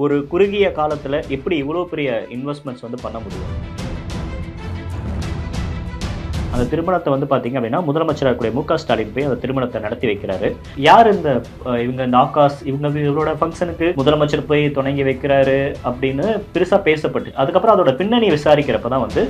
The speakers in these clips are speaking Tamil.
ஒரு குறுகிய காலத்துல எப்படி இவ்வளவு பெரிய இன்வெஸ்ட்மெண்ட்ஸ் வந்து பண்ண முடியும்? அந்த திருமணத்தை வந்து பாத்தீங்க அப்படின்னா முதலமைச்சராக இருக்கக்கூடிய மு.க. ஸ்டாலின் போய் அந்த திருமணத்தை நடத்தி வைக்கிறாரு. யார் இந்த இந்த ஆகாஷ் இவரோட ஃபங்க்ஷனுக்கு முதலமைச்சர் போய் தொடங்கி வைக்கிறாரு அப்படின்னு பெருசா பேசப்பட்டு, அதுக்கப்புறம் அதோட பின்னணி விசாரிக்கிறப்பதான் வந்து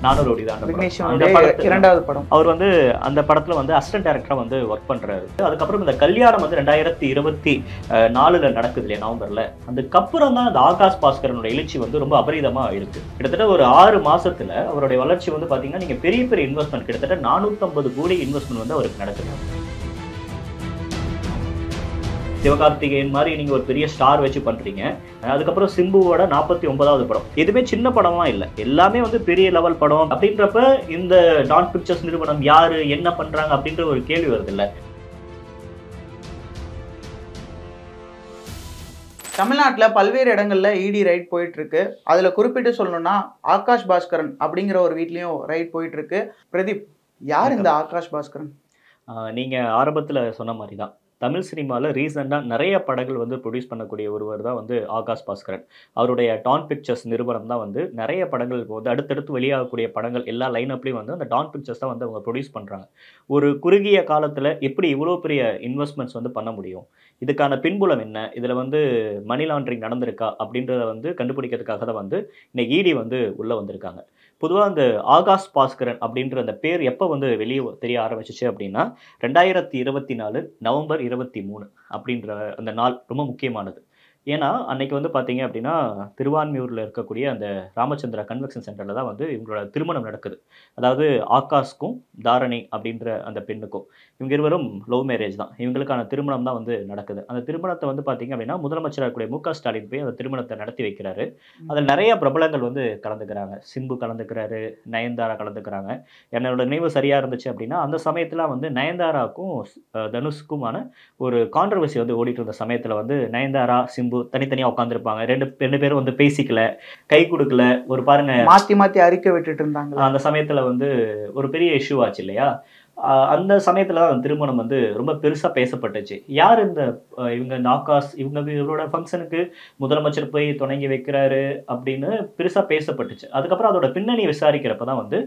400 கோடி தான் இரண்டாவது படம். அவர் வந்து அந்த படத்துல வந்து அசிஸ்டன்ட் டைரக்டரா வந்து ஒர்க் பண்றாரு. அதுக்கப்புறம் இந்த கல்யாணம் வந்து 2024 நடக்குது இல்லையா, நவம்பர்ல. அதுக்கப்புறம் தான் அந்த ஆகாஷ் பாஸ்கரனோட எழுச்சி வந்து ரொம்ப அபரிதமா இருக்கு. கிட்டத்தட்ட ஒரு 6 மாசத்துல அவருடைய வளர்ச்சி வந்து பாத்தீங்கன்னா நீங்க பெரிய பெரிய இன்வெஸ்ட்மெண்ட் கிட்டத்தட்ட 450 கோடி இன்வெஸ்ட்மெண்ட் வந்து அவருக்கு நடக்குது. சிவகார்த்திகேயன் மாதிரி நீங்க ஒரு பெரிய ஸ்டார் வச்சு பண்றீங்க. அதுக்கப்புறம் சிம்புவோட 49வது படம். எதுவுமே சின்ன படம்லாம் இல்ல, எல்லாமே வந்து பெரிய லெவல் படம். அப்படின்றப்ப இந்த டான் பிக்சர்ஸ் நிறுவனம் யாரு, என்ன பண்றாங்க அப்படின்ற ஒரு கேள்வி வருது இல்ல. தமிழ்நாட்டில் பல்வேறு இடங்கள்ல இடி ரைட் போயிட்டு இருக்கு. அதுல குறிப்பிட்டு சொல்லணும்னா ஆகாஷ் பாஸ்கரன் அப்படிங்கிற ஒரு வீட்லயும் ரைட் போயிட்டு இருக்கு. பிரதீப், யார் இந்த ஆகாஷ் பாஸ்கரன்? நீங்க ஆரம்பத்துல சொன்ன மாதிரி தான், தமிழ் சினிமாவில் ரீசெண்டாக நிறைய படங்கள் வந்து ப்ரொடியூஸ் பண்ணக்கூடிய ஒருவர் தான் வந்து ஆகாஷ் பாஸ்கரன். அவருடைய டான் பிக்சர்ஸ் நிறுவனம் தான் வந்து நிறைய படங்கள் வந்து அடுத்தடுத்து வெளியாகக்கூடிய படங்கள் எல்லா லைனப்லையும் வந்து அந்த டான் பிக்சர்ஸ் தான் வந்து அவங்க ப்ரொடியூஸ் பண்ணுறாங்க. ஒரு குறுகிய காலத்தில் எப்படி இவ்வளோ பெரிய இன்வெஸ்ட்மெண்ட்ஸ் வந்து பண்ண முடியும், இதுக்கான பின்புலம் என்ன, இதில் வந்து மணி லாண்ட்ரிங் நடந்திருக்கா அப்படின்றத வந்து கண்டுபிடிக்கிறதுக்காக தான் வந்து இன்னைக்கு இடி வந்து உள்ளே வந்திருக்காங்க. பொதுவாக அந்த ஆகாஷ் பாஸ்கரன் அப்படின்ற அந்த பேர் எப்போ வந்து வெளியே தெரிய ஆரம்பிச்சிச்சு அப்படின்னா 2024 நவம்பர் 23 அப்படின்ற அந்த நாள் ரொம்ப முக்கியமானது. ஏன்னா அன்னைக்கு வந்து பார்த்தீங்க அப்படின்னா திருவான்மியூரில் இருக்கக்கூடிய அந்த ராமச்சந்திரா கன்வென்ஷன் சென்டரில் தான் வந்து இவங்களோட திருமணம் நடக்குது. அதாவது ஆகாஷ்க்கும் தாரணி அப்படின்ற அந்த பெண்ணுக்கும், இவங்க இருவரும் லவ் மேரேஜ் தான், இவங்களுக்கான திருமணம் தான் வந்து நடக்குது. அந்த திருமணத்தை வந்து பார்த்தீங்க அப்படின்னா முதலமைச்சராக இருக்கக்கூடிய மு.க. ஸ்டாலின் போய் அந்த திருமணத்தை நடத்தி வைக்கிறாரு. அதில் நிறைய பிரபலங்கள் வந்து கலந்துக்கிறாங்க. சிம்பு கலந்துக்கிறாரு, நயன்தாரா கலந்துக்கிறாங்க. என்னோட நினைவு சரியாக இருந்துச்சு அப்படின்னா அந்த சமயத்தில் வந்து நயன்தாராவுக்கும் தனுஷுக்குமான ஒரு கான்ட்ரவர்சி வந்து ஓடிட்டு இருந்த சமயத்தில் வந்து நயன்தாரா சிம்பு தனித்தனியா உட்காந்துருப்பாங்க. ரெண்டு பேரும் வந்து பேசிக்கல, கை கொடுக்கல, ஒரு பாருங்க மாத்தி மாத்தி அறிக்கை விட்டுட்டு இருந்தாங்க. அந்த சமயத்துல வந்து ஒரு பெரிய இஷ்யூ ஆச்சு இல்லையா. அந்த சமயத்துல தான் திருமணம் வந்து ரொம்ப பெருசா பேசப்பட்டுச்சு. யார் இந்த இந்த ஆகாஷ் இவரோட ஃபங்க்ஷனுக்கு முதலமைச்சர் போய் தொடங்கி வைக்கிறாரு அப்படின்னு பெருசா பேசப்பட்டுச்சு. அதுக்கப்புறம் அதோட பின்னணி விசாரிக்கிறப்பதான் வந்து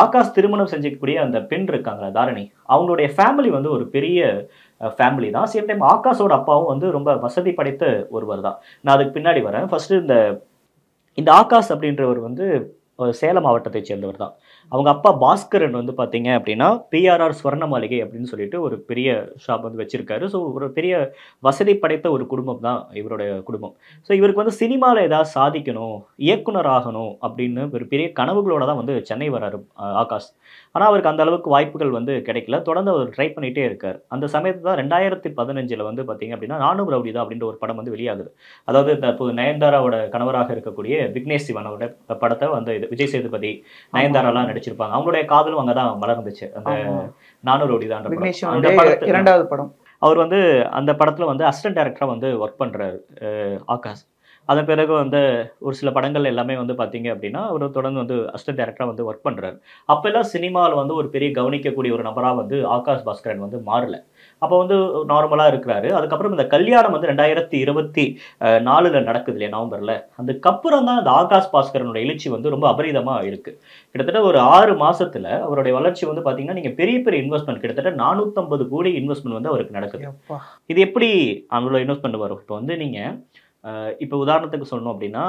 ஆகாஷ் திருமணம் செஞ்சுக்கக்கூடிய அந்த பெண் இருக்காங்க தாரணி, அவங்களுடைய ஃபேமிலி வந்து ஒரு பெரிய ஃபேமிலி தான். சேம் டைம் ஆகாஷோட அப்பாவும் வந்து ரொம்ப வசதி படைத்த ஒருவர் தான். நான் அதுக்கு பின்னாடி வரேன். ஃபர்ஸ்ட் இந்த ஆகாஷ் அப்படின்றவர் வந்து சேலம் மாவட்டத்தை சேர்ந்தவர் தான். அவங்க அப்பா பாஸ்கரன் வந்து பார்த்தீங்க அப்படின்னா பிஆர்ஆர் ஸ்வர்ண மாளிகை அப்படின்னு சொல்லிட்டு ஒரு பெரிய ஷாப் வந்து வச்சிருக்காரு. ஸோ ஒரு பெரிய வசதி படைத்த ஒரு குடும்பம் தான் இவருடைய குடும்பம். ஸோ இவருக்கு வந்து சினிமாவில் ஏதாவது சாதிக்கணும், இயக்குனர் ஆகணும் அப்படின்னு ஒரு பெரிய கனவுகளோட தான் வந்து சென்னை வராரு ஆகாஷ். ஆனால் அவருக்கு அந்த அளவுக்கு வாய்ப்புகள் வந்து கிடைக்கல. தொடர்ந்து அவர் ட்ரை பண்ணிகிட்டே இருக்கார். அந்த சமயத்தில் தான் 2015 வந்து பார்த்தீங்க அப்படின்னா நானும் ரவுடி தான் அப்படின்ற ஒரு படம் வந்து வெளியாகுது. அதாவது தற்போது நயன்தாராவோட கணவராக இருக்கக்கூடிய விக்னேஷ் சிவனோட படத்தை வந்து விஜய் சேதுபதி நயன்தாராலாம் நடிச்சிருப்பாங்க. அவங்களுடைய காதலும் அங்கதான் மலர்ந்துச்சு. அந்த 400 கோடி தான் இரண்டாவது படம். அவர் வந்து அந்த படத்துல வந்து அசிஸ்டன்ட் டைரக்டரா வந்து ஒர்க் பண்றாரு ஆகாஷ். அதன் பிறகு வந்து ஒரு சில படங்கள் எல்லாமே வந்து பார்த்தீங்க அப்படின்னா அவர் தொடர்ந்து வந்து அசிஸ்டன்ட் டைரக்டரா வந்து ஒர்க் பண்றாரு. அப்பெல்லாம் சினிமாவில் வந்து ஒரு பெரிய கவனிக்கக்கூடிய ஒரு நபராக வந்து ஆகாஷ் பாஸ்கரன் வந்து மாறல. அப்போ வந்து நார்மலா இருக்கிறாரு. அதுக்கப்புறம் இந்த கல்யாணம் வந்து 2024 நடக்குது இல்லையா, நவம்பர்ல. அதுக்கப்புறம் தான் அந்த ஆகாஷ் பாஸ்கரனோட எழுச்சி வந்து ரொம்ப அபரிதமா இருக்கு. கிட்டத்தட்ட ஒரு 6 மாசத்துல அவருடைய வளர்ச்சி வந்து பாத்தீங்கன்னா நீங்க பெரிய பெரிய இன்வெஸ்ட்மெண்ட் கிட்டத்தட்ட 450 கோடி இன்வெஸ்ட்மெண்ட் வந்து அவருக்கு நடக்குது. இது எப்படி அவ்வளோ இன்வெஸ்ட்மெண்ட் வரும்? இப்போ வந்து நீங்க இப்போ உதாரணத்துக்கு சொல்லணும் அப்படின்னா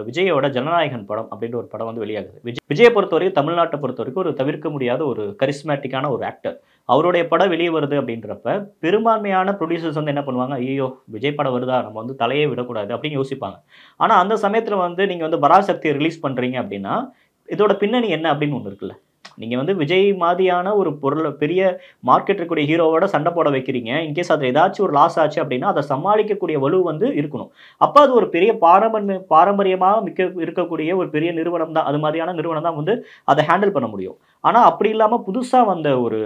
விஜயோட ஜனநாயகன் படம் அப்படின்ற ஒரு படம் வந்து வெளியாகுது. விஜயை பொறுத்தவரைக்கும் தமிழ்நாட்டை பொறுத்த வரைக்கும் ஒரு தவிர்க்க முடியாத ஒரு கரிஸ்மேட்டிக்கான ஒரு ஆக்டர். அவருடைய படம் வெளியே வருது அப்படின்றப்ப பெரும்பான்மையான ப்ரொடியூசர்ஸ் வந்து என்ன பண்ணுவாங்க, ஐயோ விஜய் படம் வருதா, நம்ம வந்து தலையே விடக்கூடாது அப்படின்னு யோசிப்பாங்க. ஆனால் அந்த சமயத்தில் வந்து நீங்கள் வந்து பராசக்தியை ரிலீஸ் பண்ணுறீங்க அப்படின்னா இதோட பின்னணி என்ன அப்படின்னு ஒன்று இருக்குல்ல. நீங்க வந்து விஜய் மாதிரியான ஒரு பெரிய மார்க்கெட் இருக்கக்கூடிய ஹீரோவோட சண்டை போட வைக்கிறீங்க. இன்கேஸ் அது ஏதாச்சும் ஒரு லாஸ் ஆச்சு அப்படின்னா அதை சமாளிக்கக்கூடிய வலு வந்து இருக்கணும். அப்போ அது ஒரு பெரிய பாரம்பரியமாக இருக்கக்கூடிய ஒரு பெரிய நிறுவனம் தான், அது மாதிரியான நிறுவனம் தான் வந்து அதை ஹேண்டில் பண்ண முடியும். ஆனால் அப்படி இல்லாமல் புதுசாக வந்த ஒரு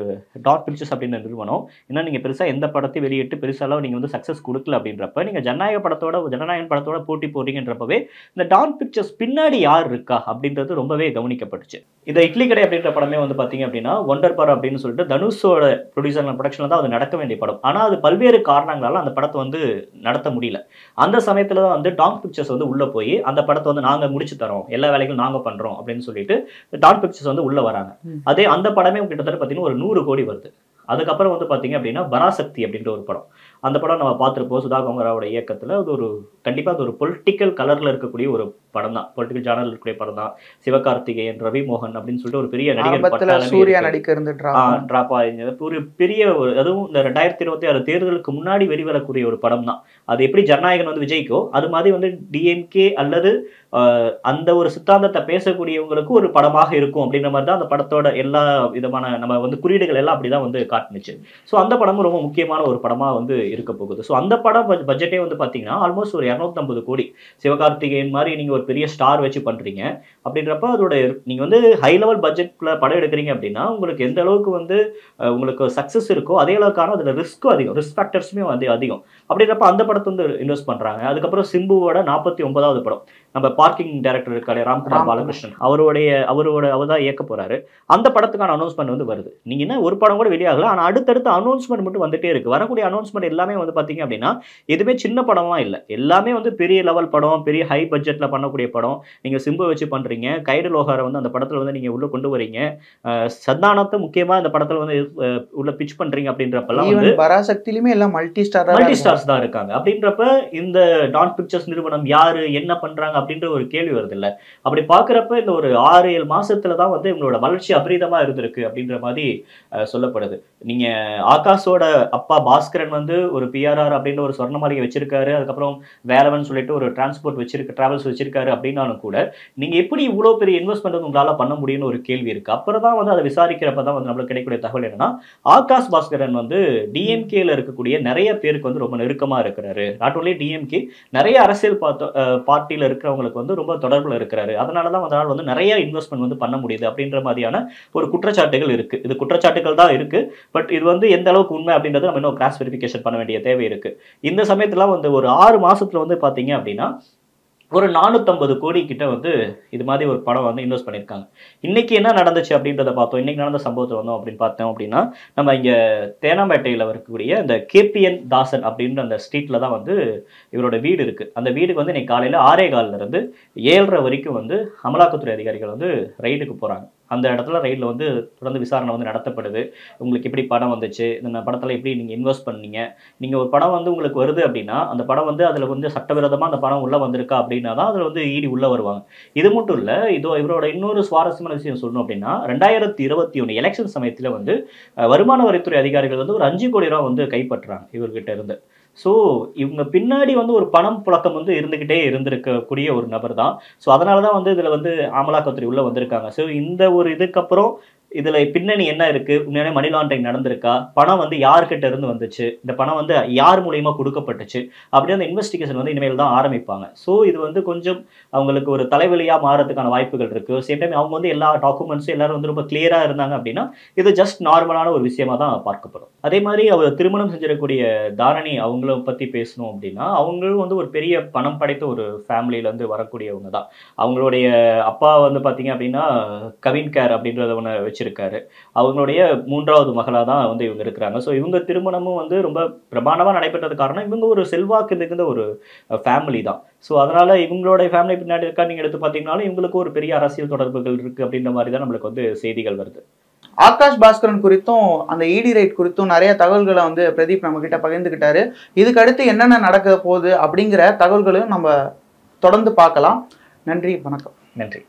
டாட் பிக்சர்ஸ் அப்படின்ற நிறுவனம், ஏன்னா நீங்கள் பெருசாக எந்த படத்தையும் வெளியிட்டு பெருசாலாம் நீங்கள் வந்து சக்ஸஸ் கொடுக்கல அப்படின்றப்ப, நீங்கள் ஜனநாயகன் படத்தோட போட்டி போடுறீங்கன்றப்பவே இந்த டாட் பிக்சர்ஸ் பின்னாடி யார் இருக்கா அப்படின்றது ரொம்பவே கவனிக்கப்பட்டுச்சு. இந்த இட்லி கடை அப்படின்ற படமே வந்து பார்த்தீங்க அப்படின்னா ஒண்டர் பார் அப்படின்னு சொல்லிட்டு தனுஷோட ப்ரொடியூசர் ப்ரொடக்ஷனில் தான் அது நடக்க வேண்டிய படம். ஆனால் அது பல்வேறு காரணங்களால் அந்த படத்தை வந்து நடத்த முடியல. அந்த சமயத்தில் தான் வந்து டாட் பிக்சர்ஸ் வந்து உள்ளே போய் அந்த படத்தை வந்து நாங்கள் முடிச்சு தரோம், எல்லா வேலைகளும் நாங்கள் பண்ணுறோம் அப்படின்னு சொல்லிட்டு டாட் பிக்சர்ஸ் வந்து உள்ளே வராங்க. அதே அந்த படமே கிட்டத்தட்ட பார்த்தீங்கன்னா ஒரு 100 கோடி வருது. அதுக்கப்புறம் வந்து பார்த்தீங்க அப்படின்னா பராசக்தி அப்படின்ற ஒரு படம். அந்த படம் நம்ம பார்த்துருப்போம், சுதா கோங்கராவோட இயக்கத்தில். அது ஒரு கண்டிப்பாக அது ஒரு பொலிட்டிக்கல் கலரில் இருக்கக்கூடிய ஒரு படம் தான், பொலிட்டிக்கல் ஜானல் இருக்கக்கூடிய படம் தான். சிவகார்த்திகேயன், ரவி மோகன் அப்படின்னு சொல்லிட்டு ஒரு பெரிய நடிகர் சூர்யா நடிக்க இருந்து டிராப் ஆயிருந்தது. ஒரு பெரிய ஒரு, அதுவும் இந்த 2026 தேர்தலுக்கு முன்னாடி வெளிவரக்கூடிய ஒரு படம் தான். அது எப்படி ஜனநாயகன் வந்து விஜய்க்கோ அது மாதிரி வந்து டிஎம்கே அல்லது அந்த ஒரு சித்தாந்தத்தை பேசக்கூடியவங்களுக்கு ஒரு படமாக இருக்கும் அப்படின்ற மாதிரி தான் அந்த படத்தோட எல்லா விதமான நம்ம வந்து குறியீடுகள் எல்லாம் அப்படிதான் வந்து காட்டுனுச்சு. ஸோ அந்த படமும் ரொம்ப முக்கியமான ஒரு படமாக வந்து இருக்க போகுது. ஸோ அந்த படம் பட்ஜெட்டே வந்து பார்த்தீங்கன்னா ஆல்மோஸ்ட் ஒரு 250 கோடி. சிவகார்த்திகேயன் மாதிரி நீங்கள் ஒரு பெரிய ஸ்டார் வச்சு பண்ணுறீங்க அப்படின்றப்ப அதோட நீங்கள் வந்து ஹை லெவல் பட்ஜெட்டில் படம் எடுக்கிறீங்க அப்படின்னா உங்களுக்கு எந்த அளவுக்கு வந்து உங்களுக்கு சக்ஸஸ் இருக்கோ அதே அளவுக்கான அதில் ரிஸ்க்கும் அதிகம், ரிஸ்க் ஃபேக்டர்ஸுமே வந்து அதிகம். அப்படின்றப்ப அந்த படத்தை வந்து இன்வெஸ்ட் பண்ணுறாங்க. அதுக்கப்புறம் சிம்புவோட 49வது படம், நம்ம பார்க்கிங் டைரக்டர் இருக்காரு ராம்குமார் பாலகிருஷ்ணன், அவர் தான் இயக்க போறாரு. அந்த படத்துக்கான அனௌன்ஸ்மெண்ட் வந்து வருது. நீங்க என்ன ஒரு படம் கூட வெளியாகல, ஆனா அடுத்தடுத்த அனௌன்ஸ்மெண்ட் மட்டும் வந்துட்டே இருக்கு. வரக்கூடிய அனௌன்ஸ்மெண்ட் எல்லாமே வந்து பாத்தீங்க அப்படின்னா எதுவுமே சின்ன படமா இல்ல, எல்லாமே வந்து பெரிய லெவல் படம், பெரிய ஹை பட்ஜெட்ல பண்ணக்கூடிய படம். நீங்க சிம்பு வச்சு பண்றீங்க, கைடு லோகாரை வந்து அந்த படத்துல வந்து நீங்க உள்ள கொண்டு வரீங்க, சந்தானத்தை முக்கியமா இந்த படத்துல வந்து உள்ள பிச் பண்றீங்க. அப்படின்றப்பெல்லாம் வந்து பராசக்தியிலுமே எல்லாம் மல்டி ஸ்டார்ஸ் தான் இருக்காங்க. அப்படின்றப்ப இந்த டாட் பிக்சர்ஸ் நிறுவனம் யாரு, என்ன பண்றாங்க அப்படின்ற ஒரு கேள்வி வருது இல்ல. அப்படி பாக்குறப்ப இந்த ஒரு 6-7 மாசத்துல தான் வந்து இவங்களோட வளர்ச்சி அபரீதமா இருந்திருக்கு அப்படின்ற மாதிரி சொல்லப்படுது. நீங்க ஆகாஷோட அப்பா பாஸ்கரன் வந்து ஒரு பிஆர்ஆர் அப்படின்ற ஒரு சொர்ண மாளிகை வச்சிருக்காரு, அதுக்கப்புறம் வேலவன் சொல்லிட்டு ஒரு டிரான்ஸ்போர்ட் டிராவல்ஸ் வச்சிருக்காரு அப்படின்னாலும் கூட நீங்க எப்படி இவ்வளவு பெரிய இன்வெஸ்ட்மெண்ட் உங்களால பண்ண முடியும்னு ஒரு கேள்வி இருக்கு. அப்புறம் தான் வந்து அதை விசாரிக்கிறப்பதான் வந்து நம்மளுக்கு கிடைக்கக்கூடிய தகவல் என்னன்னா, ஆகாஷ் பாஸ்கரன் வந்து டிஎம்கேல இருக்கக்கூடிய நிறைய பேருக்கு வந்து ரொம்ப நெருக்கமா இருக்கிறாரு. நாட் ஓன்லி டிஎம்கே, நிறைய அரசியல் பார்ட்டியில இருக்கிறவங்களுக்கு வந்து ரொம்ப தொடர்புல இருக்கிறாரு. அதனாலதான் வந்து நிறைய இன்வெஸ்ட்மெண்ட் வந்து பண்ண முடியுது அப்படின்ற மாதிரியான ஒரு குற்றச்சாட்டுகள் இருக்கு. இது குற்றச்சாட்டுகள் தான் இருக்கு. பட் இது வந்து எந்த அளவுக்கு உண்மை அப்படின்றது நம்ம இன்னும் கிராஸ் வெரிஃபிகேஷன் பண்ண வேண்டிய தேவை இருக்கு. இந்த சமயத்துல வந்து ஒரு 6 மாசத்துல வந்து பாத்தீங்க அப்படின்னா ஒரு 450 கோடி கிட்ட வந்து இது மாதிரி ஒரு படம் வந்து இன்வெஸ்ட் பண்ணியிருக்காங்க. இன்னைக்கு என்ன நடந்துச்சு அப்படின்றத பார்த்தோம். இன்னைக்கு நடந்த சம்பவத்தை வந்தோம் அப்படின்னு பார்த்தோம் அப்படின்னா, நம்ம இங்க தேனாம்பேட்டையில் இருக்கக்கூடிய இந்த கேபிஎன் தாசன் அப்படின்ற அந்த ஸ்ட்ரீட்ல தான் வந்து இவரோட வீடு இருக்கு. அந்த வீடுக்கு வந்து இன்னைக்கு காலையில 6:15 இருந்து 7:30 வரைக்கும் வந்து அமலாக்கத்துறை அதிகாரிகள் வந்து ரைடுக்கு போறாங்க. அந்த இடத்துல ரைடில் வந்து தொடர்ந்து விசாரணை வந்து நடத்தப்படுது. உங்களுக்கு எப்படி படம் வந்துச்சு, இந்த படத்தில் எப்படி நீங்கள் இன்வெஸ்ட் பண்ணீங்க, நீங்கள் ஒரு படம் வந்து உங்களுக்கு வருது அப்படின்னா அந்த படம் வந்து அதில் வந்து சட்டவிரோதமாக அந்த படம் உள்ளே வந்திருக்கா அப்படின்னா தான் அதில் வந்து இடி உள்ளே வருவாங்க. இது மட்டும் இல்லை, இவரோட இன்னொரு சுவாரஸ்யமான விஷயம் சொல்லணும் அப்படின்னா 2021 எலெக்ஷன் சமயத்தில் வந்து வருமான வரித்துறை அதிகாரிகள் வந்து ஒரு 5 கோடி ரூபா வந்து கைப்பற்றுறாங்க இவர்கிட்ட இருந்து. ஸோ இவங்க பின்னாடி வந்து ஒரு பணம் புழக்கம் வந்து இருந்துக்கிட்டே இருந்திருக்கக்கூடிய ஒரு நபர் தான். ஸோ அதனால தான் வந்து இதில் வந்து அமலாக்கத்துறை உள்ளே வந்திருக்காங்க. ஸோ இந்த ஒரு இதுக்கப்புறம் இதில் பின்னணி என்ன இருக்குது, உண்மையான மணி லாண்டரிங் நடந்திருக்கா, பணம் வந்து யார்கிட்ட இருந்து வந்துச்சு, இந்த பணம் வந்து யார் மூலியமா கொடுக்கப்பட்டுச்சு அப்படி அந்த இன்வெஸ்டிகேஷன் வந்து இனிமேல் தான் ஆரம்பிப்பாங்க. ஸோ இது வந்து கொஞ்சம் அவங்களுக்கு ஒரு தலைவலியாக மாறதுக்கான வாய்ப்புகள் இருக்குது. சேம் டைம் அவங்க வந்து எல்லா டாக்குமெண்ட்ஸும் எல்லாரும் வந்து ரொம்ப கிளியராக இருந்தாங்க அப்படின்னா இது ஜஸ்ட் நார்மலான ஒரு விஷயமா தான் பார்க்கப்படும். அதே மாதிரி அவர் திருமணம் செஞ்சிடக்கூடிய தாரணி அவங்கள பற்றி பேசணும் அப்படின்னா, அவங்களும் வந்து ஒரு பெரிய பணம் படைத்த ஒரு ஃபேமிலியிலேருந்து வரக்கூடியவங்க தான். அவங்களுடைய அப்பா வந்து பார்த்தீங்க அப்படின்னா கவின் கேர் அப்படின்றத ஒன்று வச்சிருக்காரு. அவங்களுடைய 3வது மகளாக தான் வந்து இவங்க இருக்கிறாங்க. ஸோ இவங்க திருமணமும் வந்து ரொம்ப பிரமாண்டமாக நடைபெற்றது காரணம் இவங்க ஒரு செல்வாக்கு மிகுந்த ஒரு ஃபேமிலி தான். ஸோ அதனால இவங்களுடைய ஃபேமிலி பின்னாடி இருக்கா நீங்கள் எடுத்து பார்த்தீங்கன்னாலும் இவங்களுக்கு ஒரு பெரிய அரசியல் தொடர்புகள் இருக்குது அப்படின்ற மாதிரி தான் நம்மளுக்கு வந்து செய்திகள் வருது. ஆகாஷ் பாஸ்கரன் குறித்தும் அந்த இடி ரைட் குறித்தும் நிறைய தகவல்களை வந்து பிரதீப் நம்ம கிட்ட பகிர்ந்துக்கிட்டாரு. இதுக்கு அடுத்து என்னென்ன நடக்க போகுது அப்படிங்கிற தகவல்களையும் நம்ம தொடர்ந்து பார்க்கலாம். நன்றி, வணக்கம். நன்றி.